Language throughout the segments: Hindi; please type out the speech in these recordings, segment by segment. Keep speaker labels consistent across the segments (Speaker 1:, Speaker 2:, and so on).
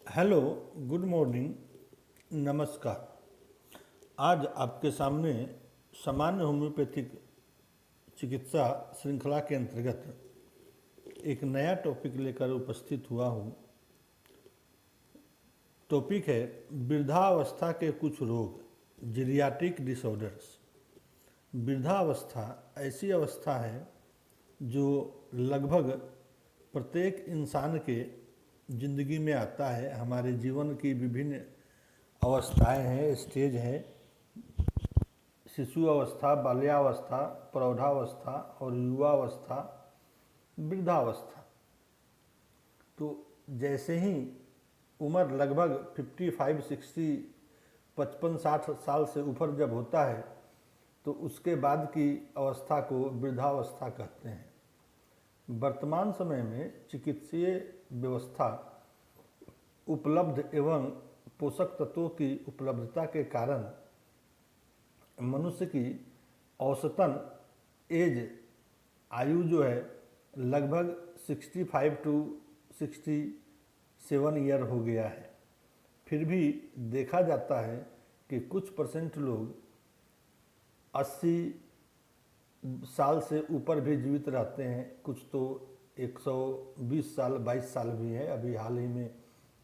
Speaker 1: हेलो, गुड मॉर्निंग, नमस्कार। आज आपके सामने सामान्य होम्योपैथिक चिकित्सा श्रृंखला के अंतर्गत एक नया टॉपिक लेकर उपस्थित हुआ हूँ। टॉपिक है वृद्धावस्था के कुछ रोग, जीरियाट्रिक डिसऑर्डर्स। वृद्धावस्था ऐसी अवस्था है जो लगभग प्रत्येक इंसान के ज़िंदगी में आता है। हमारे जीवन की विभिन्न अवस्थाएं हैं, स्टेज हैं, शिशु अवस्था, बाल्यावस्था, प्रौढ़ावस्था और युवावस्था, वृद्धावस्था। तो जैसे ही उम्र लगभग 55, 60, 55-60 साल से ऊपर जब होता है तो उसके बाद की अवस्था को वृद्धावस्था कहते हैं। वर्तमान समय में चिकित्सीय व्यवस्था उपलब्ध एवं पोषक तत्वों की उपलब्धता के कारण मनुष्य की औसतन एज आयु जो है लगभग 65 टू 67 ईयर हो गया है। फिर भी देखा जाता है कि कुछ परसेंट लोग 80 साल से ऊपर भी जीवित रहते हैं, कुछ तो 120 साल 22 साल भी हैं। अभी हाल ही में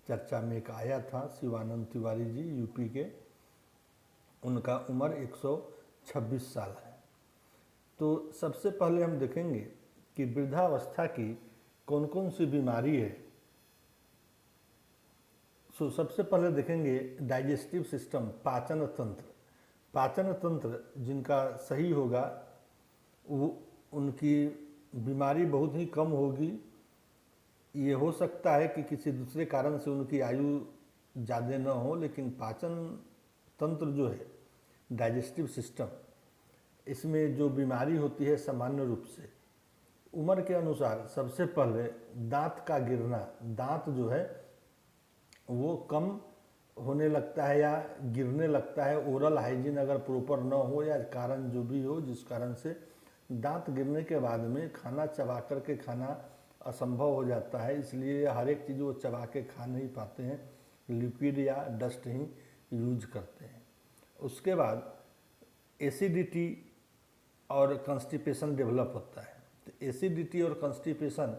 Speaker 1: चर्चा में एक आया था, शिवानंद तिवारी जी यूपी के, उनका उम्र 126 साल है। तो सबसे पहले हम देखेंगे कि वृद्धावस्था की कौन कौन सी बीमारी है। सबसे पहले देखेंगे डाइजेस्टिव सिस्टम, पाचन तंत्र। पाचन तंत्र जिनका सही होगा वो उनकी बीमारी बहुत ही कम होगी। ये हो सकता है कि किसी दूसरे कारण से उनकी आयु ज़्यादा न हो, लेकिन पाचन तंत्र जो है, डाइजेस्टिव सिस्टम, इसमें जो बीमारी होती है सामान्य रूप से उम्र के अनुसार सबसे पहले दांत का गिरना। दांत जो है वो कम होने लगता है या गिरने लगता है। ओरल हाइजीन अगर प्रॉपर न हो या कारण जो भी हो, जिस कारण से दांत गिरने के बाद में खाना चबा कर के खाना असंभव हो जाता है, इसलिए हर एक चीज़ वो चबा के खा नहीं पाते हैं, लिक्विड या डस्ट ही यूज करते हैं। उसके बाद एसिडिटी और कंस्टिपेशन डेवलप होता है। तो एसिडिटी और कंस्टिपेशन,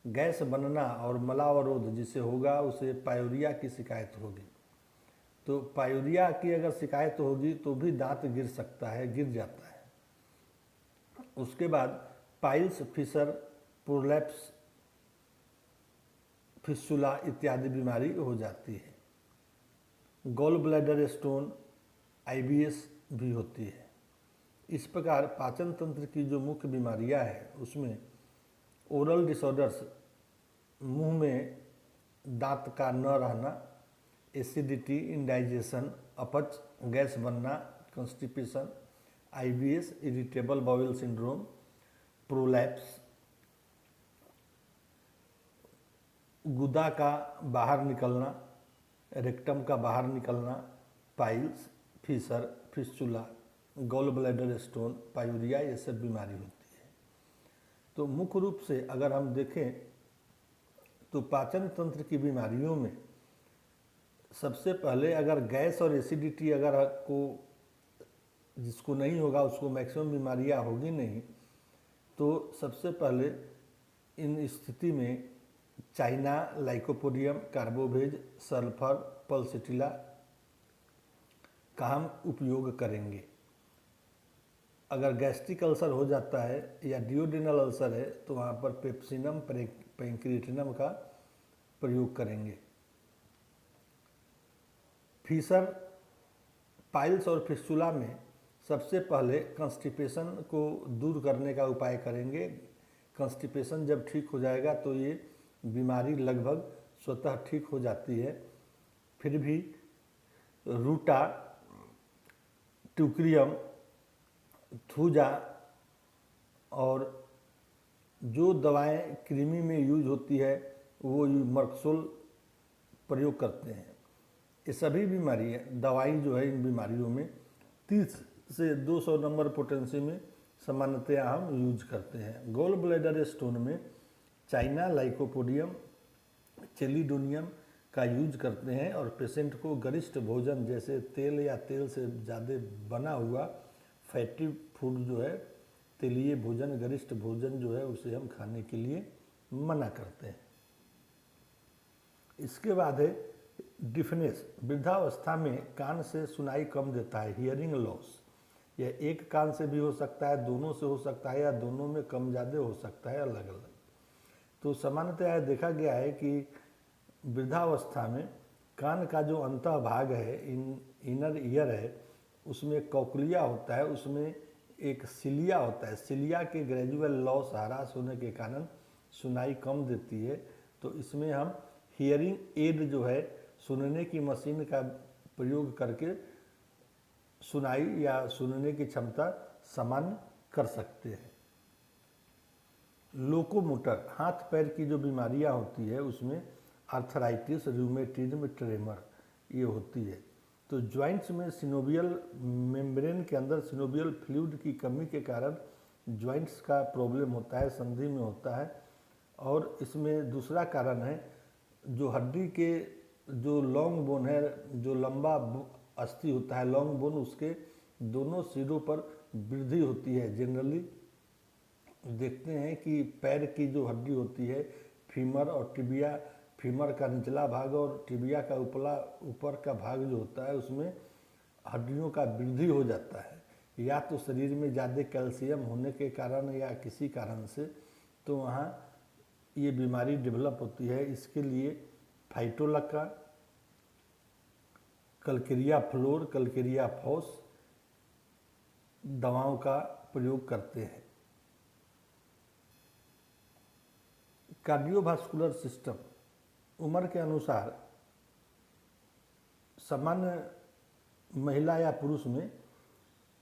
Speaker 1: गैस बनना और मलावरोध जिसे होगा उसे पायूरिया की शिकायत होगी। तो पायूरिया की अगर शिकायत होगी तो भी दांत गिर सकता है, गिर जाता है। उसके बाद पाइल्स, फिशर, प्रोलैप्स, फिस्टुला इत्यादि बीमारी हो जाती है। गॉल ब्लैडर स्टोन, आईबीएस भी होती है। इस प्रकार पाचन तंत्र की जो मुख्य बीमारियां हैं उसमें ओरल डिसऑर्डर्स, मुंह में दांत का न रहना, एसिडिटी, इंडाइजेशन, अपच, गैस बनना, constipation, IBS, irritable bowel syndrome, prolapse, गुदा का बाहर निकलना, रेक्टम का बाहर निकलना, piles, fissure, fistula, gall bladder stone, pyuria, ये सब बीमारी होती है। तो मुख्य रूप से अगर हम देखें तो पाचन तंत्र की बीमारियों में सबसे पहले अगर गैस और एसिडिटी अगर को जिसको नहीं होगा उसको मैक्सिमम बीमारियां होगी नहीं, तो सबसे पहले इन स्थिति में China, lycopodium, carbo veg, sulphur, pulsatilla का हम उपयोग करेंगे। अगर गैस्ट्रिक अल्सर हो जाता है या डिओडेनल अल्सर है तो वहाँ पर पेप्सिनम, पैंक्रिएटिनम का प्रयोग करेंगे। फिशर, पाइल्स और फिस्टुला में सबसे पहले कंस्टिपेशन को दूर करने का उपाय करेंगे। कंस्टिपेशन जब ठीक हो जाएगा तो ये बीमारी लगभग स्वतः ठीक हो जाती है। फिर भी रूटा, ट्यूक्रियम, थूजा और जो दवाएं कृमि में यूज होती है वो मर्क्सोल प्रयोग करते हैं। ये सभी बीमारियाँ दवाई जो है इन बीमारियों में 30 से 200 नंबर पोटेंसी में सामान्यतया हम यूज करते हैं। गॉल ब्लैडर स्टोन में चाइना, लाइकोपोडियम, चेलिडोनियम, का यूज करते हैं और पेशेंट को गरिष्ठ भोजन जैसे तेल या तेल से ज़्यादा बना हुआ फैटी फूड जो है, तेलीय भोजन, गरिष्ठ भोजन जो है उसे हम खाने के लिए मना करते हैं। इसके बाद है डिफनेस। वृद्धावस्था में कान से सुनाई कम देता है, हियरिंग लॉस। यह एक कान से भी हो सकता है, दोनों से हो सकता है, या दोनों में कम ज़्यादा हो सकता है, अलग अलग। तो सामान्यतः यह देखा गया है कि वृद्धावस्था में कान का जो अंतः भाग है, इनर ईयर है, उसमें कॉकलिया होता है, उसमें एक सिलिया होता है। सिलिया के ग्रेजुअल लॉस, ह्रास होने के कारण सुनाई कम देती है। तो इसमें हम हियरिंग एड जो है, सुनने की मशीन का प्रयोग करके सुनाई या सुनने की क्षमता सामान्य कर सकते हैं। लोकोमोटर, हाथ पैर की जो बीमारियां होती है उसमें आर्थराइटिस, रूमेटिज्म, ट्रेमर ये होती है। तो जॉइंट्स में सिनोवियल मेम्ब्रेन के अंदर सिनोवियल फ्लूइड की कमी के कारण जॉइंट्स का प्रॉब्लम होता है, संधि में होता है। और इसमें दूसरा कारण है जो हड्डी के जो लॉन्ग बोन है, जो लंबा अस्थि होता है लॉन्ग बोन, उसके दोनों सिरों पर वृद्धि होती है। जनरली देखते हैं कि पैर की जो हड्डी होती है, फीमर और टिबिया, फीमर का निचला भाग और टिबिया का ऊपर का भाग जो होता है, उसमें हड्डियों का वृद्धि हो जाता है, या तो शरीर में ज़्यादा कैल्शियम होने के कारण या किसी कारण से, तो वहाँ ये बीमारी डेवलप होती है। इसके लिए phytolacca, calcarea fluor, calcarea phos दवाओं का प्रयोग करते हैं। कार्डियोवास्कुलर सिस्टम, उम्र के अनुसार सामान्य महिला या पुरुष में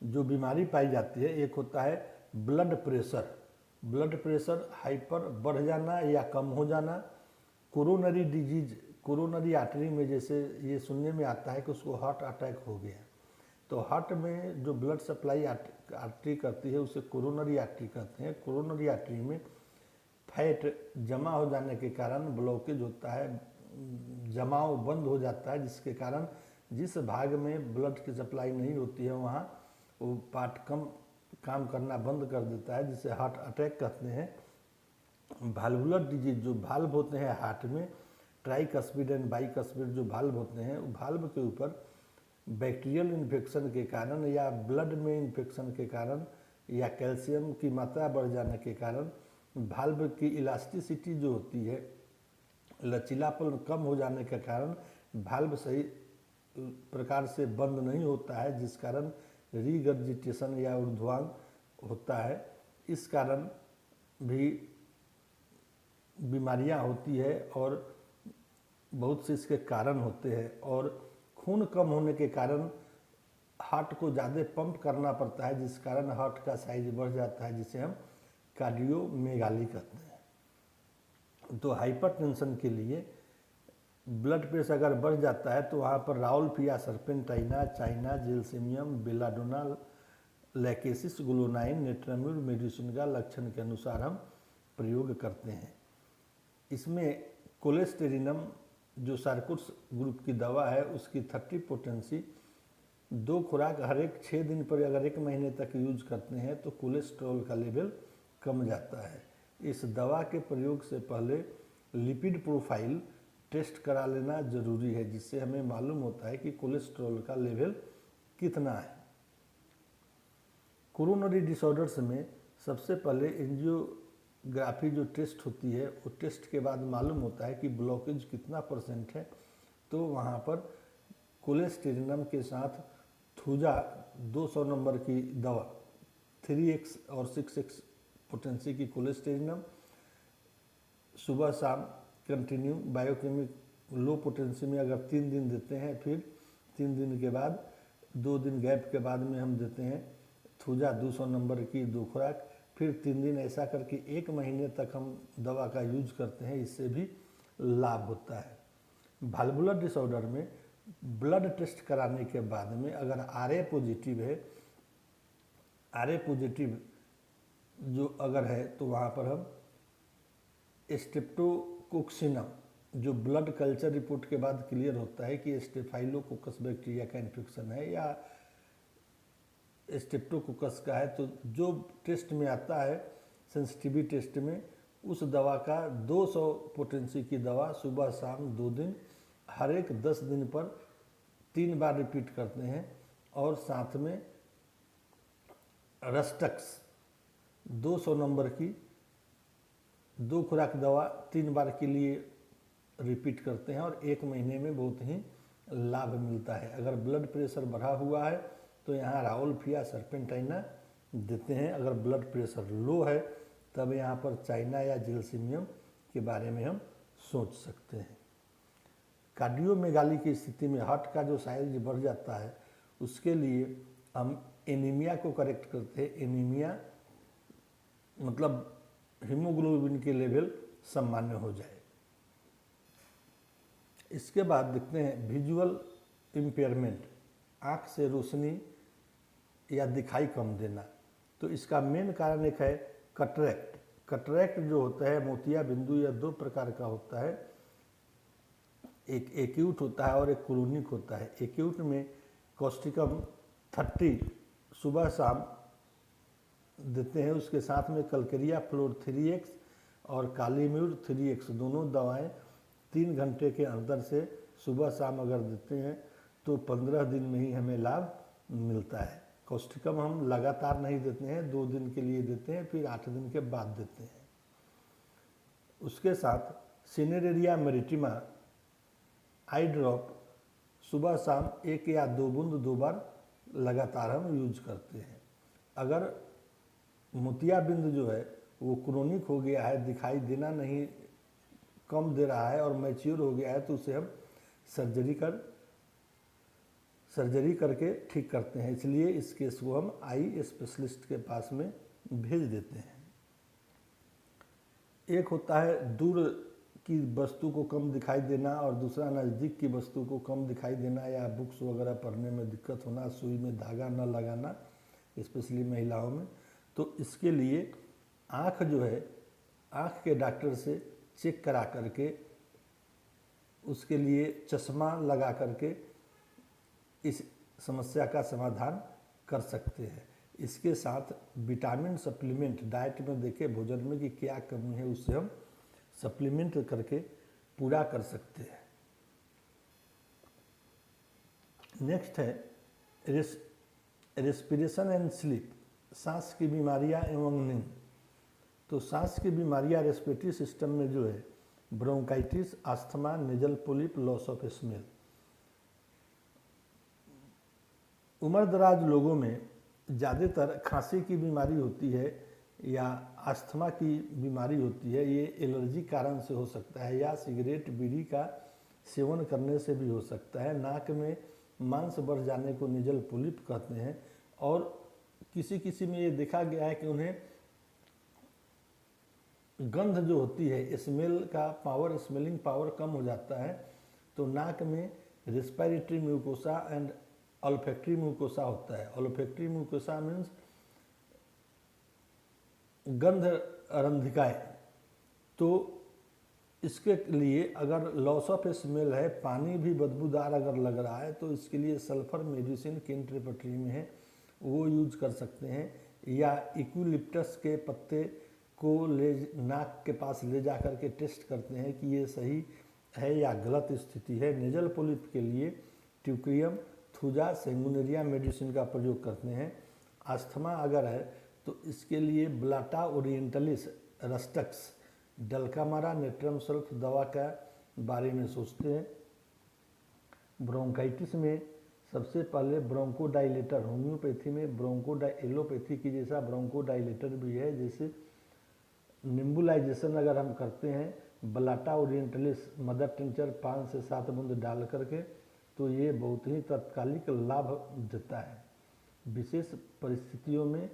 Speaker 1: जो बीमारी पाई जाती है, एक होता है blood pressure. Blood pressure hyper बढ़ जाना या कम हो जाना। कोरोनरी डिजीज, कोरोनरी आर्टरी में जैसे ये सुनने में आता है कि उसको हार्ट अटैक हो गया, तो हार्ट में जो ब्लड सप्लाई आर्टरी करती है उसे कोरोनरी आर्टरी कहते हैं। कोरोनरी आर्टरी में फैट जमा हो जाने के कारण ब्लॉकेज होता है, जमाव बंद हो जाता है, जिसके कारण जिस भाग में ब्लड की सप्लाई नहीं होती है वहाँ वो पार्ट काम करना बंद कर देता है, जिसे हार्ट अटैक कहते हैं। वाल्वुलर डिजीज, जो वाल्व होते हैं हार्ट में, ट्राइकस्पिड एंड बाइकस्पिड जो वाल्व होते हैं, वाल्व के ऊपर बैक्टीरियल इन्फेक्शन के कारण या ब्लड में इन्फेक्शन के कारण या कैल्शियम की मात्रा बढ़ जाने के कारण वाल्व की इलास्टिसिटी जो होती है, लचीलापन कम हो जाने के कारण वाल्व सही प्रकार से बंद नहीं होता है, जिस कारण रीगर्जिटेशन या ऊर्ध्वांग होता है। इस कारण भी बीमारियां होती है और बहुत से इसके कारण होते हैं। और खून कम होने के कारण हार्ट को ज़्यादा पंप करना पड़ता है, जिस कारण हार्ट का साइज बढ़ जाता है, जिसे हम कार्डियोमेगाली कहते हैं। तो हाइपरटेंशन के लिए ब्लड प्रेशर अगर बढ़ जाता है तो वहाँ पर rauwolfia serpentina, China, gelsemium, belladonna, lachesis, glonoine, natrum mur medicine का लक्षण के अनुसार हम प्रयोग करते हैं। इसमें कोलेस्टेरिनम जो सार्कोस ग्रुप की दवा है उसकी 30 पोटेंसी 2 खुराक हर एक 6 दिन पर अगर 1 महीने तक यूज करते हैं तो कोलेस्ट्रॉल का लेवल कम जाता है। इस दवा के प्रयोग से पहले लिपिड प्रोफाइल टेस्ट करा लेना जरूरी है, जिससे हमें मालूम होता है कि कोलेस्ट्रॉल का लेवल कितना है। कोरोनरी डिसऑर्डर्स में सबसे पहले एंजियोग्राफी जो टेस्ट होती है, वो टेस्ट के बाद मालूम होता है कि ब्लॉकेज कितना % है। तो वहाँ पर कोलेस्टेरिनम के साथ थूजा 200 नंबर की दवा 3x और 6x पोटेंसी की कोलेस्टेरिनम सुबह शाम कंटिन्यू बायोकेमिक लो पोटेंसी में अगर 3 दिन देते हैं, फिर 3 दिन के बाद 2 दिन गैप के बाद में हम देते हैं थूजा 200 नंबर की 2 खुराक, फिर 3 दिन, ऐसा करके 1 महीने तक हम दवा का यूज करते हैं। इससे भी लाभ होता है। वाल्वुलर डिसऑर्डर में ब्लड टेस्ट कराने के बाद में अगर RA पॉजिटिव है, RA पॉजिटिव जो अगर है तो वहाँ पर हम स्ट्रेप्टोकोक्सिनम जो ब्लड कल्चर रिपोर्ट के बाद क्लियर होता है कि स्टेफाइलोकोकस बैक्टीरिया का इन्फेक्शन है या स्ट्रेप्टोकोकस का है, तो जो टेस्ट में आता है सेंसिटिविटी टेस्ट में, उस दवा का 200 पोटेंसी की दवा सुबह शाम 2 दिन हर एक 10 दिन पर 3 बार रिपीट करते हैं। और साथ में रस्टक्स 200 नंबर की 2 खुराक दवा 3 बार के लिए रिपीट करते हैं और 1 महीने में बहुत ही लाभ मिलता है। अगर ब्लड प्रेशर बढ़ा हुआ है तो यहाँ राउल्फिया सर्पेंटाइना देते हैं। अगर ब्लड प्रेशर लो है तब यहाँ पर चाइना या जिल्सिमियम के बारे में हम सोच सकते हैं। कार्डियोमेगाली की स्थिति में हार्ट का जो साइज बढ़ जाता है उसके लिए हम एनीमिया को करेक्ट करते हैं। एनीमिया मतलब हीमोग्लोबिन के लेवल सामान्य हो जाए। इसके बाद देखते हैं विजुअल इम्पेयरमेंट, आँख से रोशनी या दिखाई कम देना। तो इसका मेन कारण एक है कटरैक्ट। कटरैक्ट जो होता है मोतिया बिंदु या 2 प्रकार का होता है, एक एक्यूट होता है और एक क्रोनिक होता है। एक्यूट में कॉस्टिकम 30 सुबह शाम देते हैं, उसके साथ में कलकेरिया फ्लोर 3x और कालीम्यूर 3x दोनों दवाएं 3 घंटे के अंतर से सुबह शाम अगर देते हैं तो 15 दिन में ही हमें लाभ मिलता है। कॉस्टिकम हम लगातार नहीं देते हैं, 2 दिन के लिए देते हैं, फिर 8 दिन के बाद देते हैं। उसके साथ सिनेरेरिया मेरिटिमा आई ड्रॉप सुबह शाम 1 या 2 बूंद 2 बार लगातार हम यूज करते हैं। अगर मोतियाबिंद जो है वो क्रोनिक हो गया है, दिखाई देना नहीं कम दे रहा है और मैच्योर हो गया है तो उसे हम सर्जरी करके ठीक करते हैं। इसलिए इस केस को हम आई स्पेशलिस्ट के पास में भेज देते हैं। एक होता है दूर की वस्तु को कम दिखाई देना और दूसरा नज़दीक की वस्तु को कम दिखाई देना या बुक्स वगैरह पढ़ने में दिक्कत होना, सुई में धागा न लगाना, स्पेशली महिलाओं में। तो इसके लिए आँख जो है, आँख के डॉक्टर से चेक करा करके उसके लिए चश्मा लगा करके इस समस्या का समाधान कर सकते हैं। इसके साथ विटामिन सप्लीमेंट डाइट में देखें भोजन में कि क्या कमी है, उससे हम सप्लीमेंट करके पूरा कर सकते हैं। नेक्स्ट है रेस्पिरेशन एंड स्लीप, सांस की बीमारियां एवं नींद। तो सांस की बीमारियां रेस्पिरेटरी सिस्टम में जो है bronchitis, asthma, nasal polyp, loss of smell. उम्र दराज लोगों में ज़्यादातर खांसी की बीमारी होती है या अस्थमा की बीमारी होती है। ये एलर्जी कारण से हो सकता है या सिगरेट बीड़ी का सेवन करने से भी हो सकता है। नाक में मांस बढ़ जाने को नेजल पोलिप कहते हैं। और किसी किसी में ये देखा गया है कि उन्हें गंध जो होती है, स्मेल का पावर, स्मेलिंग पावर कम हो जाता है। तो नाक में respiratory mucosa and olfactory mucosa होता है। ऑल्फैक्टरी म्यूकोसा मीन्स गंध रंध्रिकाएँ। तो इसके लिए अगर लॉस ऑफ स्मेल है, पानी भी बदबूदार अगर लग रहा है तो इसके लिए सल्फर मेडिसिन केंट रेपर्टरी में है, वो यूज कर सकते हैं। या इक्विलिप्टस के पत्ते को नाक के पास ले जा कर के टेस्ट करते हैं कि ये सही है या गलत स्थिति है। नेजल पोलिप के लिए ट्यूक्रियम, थूजा, सेंगुनेरिया मेडिसिन का प्रयोग करते हैं। अस्थमा अगर है तो इसके लिए blatta orientalis, rhus tox, dulcamara, natrum sulph दवा का बारे में सोचते हैं। ब्रोंकाइटिस में सबसे पहले ब्रोंकोडाइलेटर, होम्योपैथी में एलोपैथी की जैसा ब्रोंकोडाइलेटर भी है। जैसे निम्बुलाइजेशन अगर हम करते हैं ब्लाटा ओरिएंटलिस मदर टिंचर 5 से 7 बूंद डाल करके, तो ये बहुत ही तात्कालिक लाभ देता है। विशेष परिस्थितियों में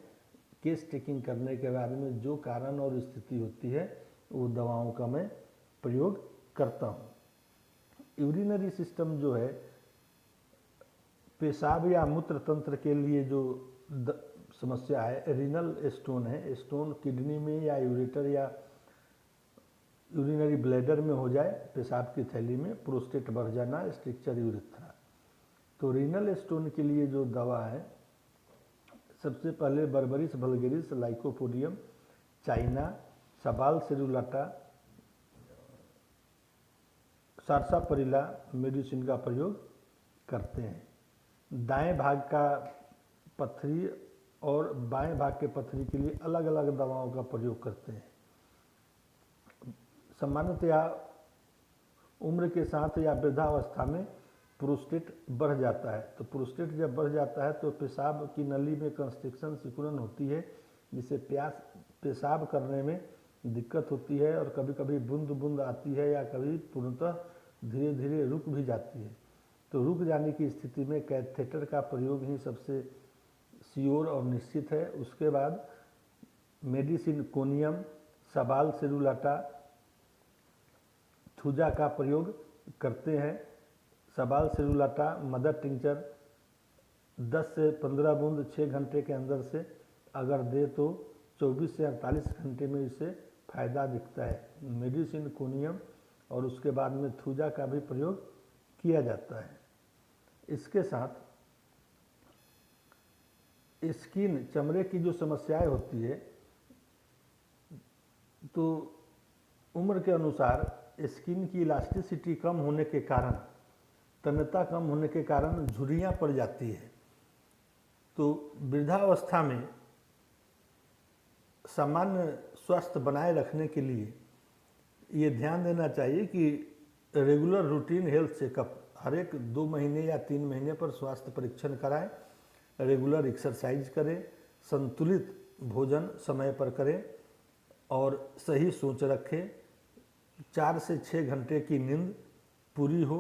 Speaker 1: केस टेकिंग करने के बाद में जो कारण और स्थिति होती है वो दवाओं का मैं प्रयोग करता हूँ। यूरिनरी सिस्टम जो है, पेशाब या मूत्र तंत्र के लिए जो समस्या है, रीनल स्टोन है। स्टोन किडनी में या यूरेटर या यूरिनरी ब्लैडर में हो जाए, पेशाब की थैली में, प्रोस्टेट बढ़ जाना, स्ट्रिक्चर यूरेथ्रा। तो रीनल स्टोन के लिए जो दवा है, सबसे पहले berberis vulgaris, lycopodium, China, sabal serrulata, sarsaparilla medicine का प्रयोग करते हैं। दाएं भाग का पथरी और बाएं भाग के पथरी के लिए अलग अलग दवाओं का प्रयोग करते हैं। सामान्यतया उम्र के साथ या वृद्धावस्था में प्रोस्टेट बढ़ जाता है। तो प्रोस्टेट जब बढ़ जाता है तो पेशाब की नली में कंस्ट्रिक्शन, सिकुड़न होती है, जिससे पेशाब करने में दिक्कत होती है और कभी कभी बूंद बूंद आती है या कभी पूर्णतः धीरे धीरे रुक भी जाती है। तो रुक जाने की स्थिति में कैथेटर का प्रयोग ही सबसे श्योर और निश्चित है। उसके बाद मेडिसिन कोनियम, सबाल सेरुलाटा, थूजा का प्रयोग करते हैं। सबाल सेरुलाटा मदर टिंचर 10 से 15 बूंद 6 घंटे के अंदर से अगर दे तो 24 से 48 घंटे में इससे फायदा दिखता है। मेडिसिन कोनियम और उसके बाद में थूजा का भी प्रयोग किया जाता है। इसके साथ स्किन, चमड़े की जो समस्याएं होती है, तो उम्र के अनुसार स्किन की इलास्टिसिटी कम होने के कारण, तन्यता कम होने के कारण झुर्रियाँ पड़ जाती है। तो वृद्धावस्था में सामान्य स्वास्थ्य बनाए रखने के लिए ये ध्यान देना चाहिए कि रेगुलर रूटीन हेल्थ चेकअप, हर एक 2 महीने या 3 महीने पर स्वास्थ्य परीक्षण कराएं, रेगुलर एक्सरसाइज करें, संतुलित भोजन समय पर करें और सही सोच रखें। 4 से 6 घंटे की नींद पूरी हो।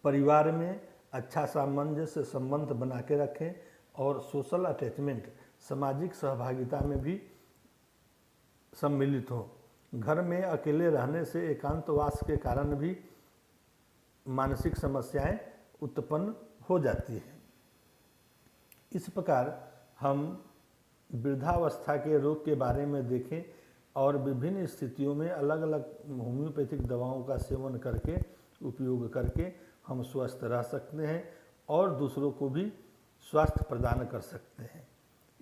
Speaker 1: परिवार में अच्छा सामंजस्य संबंध बना के रखें और सोशल अटैचमेंट, सामाजिक सहभागिता में भी सम्मिलित हो। घर में अकेले रहने से एकांतवास के कारण भी मानसिक समस्याएं उत्पन्न हो जाती हैं। इस प्रकार हम वृद्धावस्था के रोग के बारे में देखें और विभिन्न स्थितियों में अलग अलग होम्योपैथिक दवाओं का सेवन करके, उपयोग करके हम स्वस्थ रह सकते हैं और दूसरों को भी स्वास्थ्य प्रदान कर सकते हैं।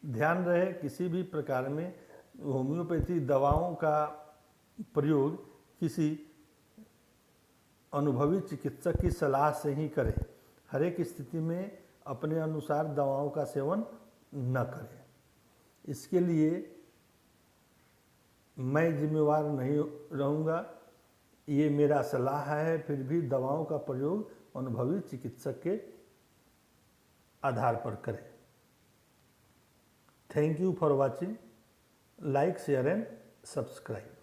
Speaker 1: ध्यान रहे, किसी भी प्रकार में होम्योपैथी दवाओं का प्रयोग किसी अनुभवी चिकित्सक की सलाह से ही करें। हर एक स्थिति में अपने अनुसार दवाओं का सेवन न करें। इसके लिए मैं जिम्मेवार नहीं रहूँगा, ये मेरा सलाह है। फिर भी दवाओं का प्रयोग अनुभवी चिकित्सक के आधार पर करें। Thank you for watching. Like, share and subscribe.